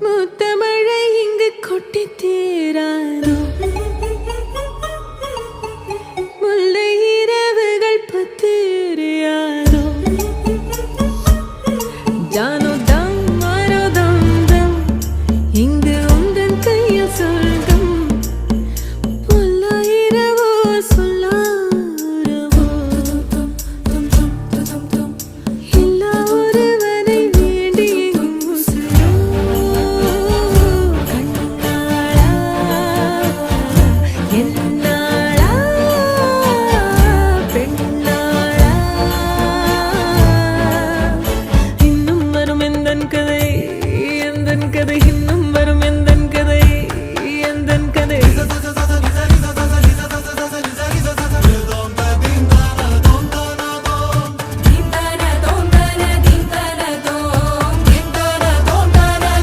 முத்தமழை இங்கு கொட்டி தீராதோ முல்லை இரவுகள் பத்திரியாதோ ஜானோ தம் மாரோ தம் தம் இங்கு உந்தன் கையில் சொர்க்கம் பொல்லாயிரவோ சொல்லாரவோ எல்லா ஒருவனை வேண்டி எங்கும் உசுரோ கண்ணாளா என்னாளா பெண்ணாளா இன்னும் வரும் எந்தன் கதை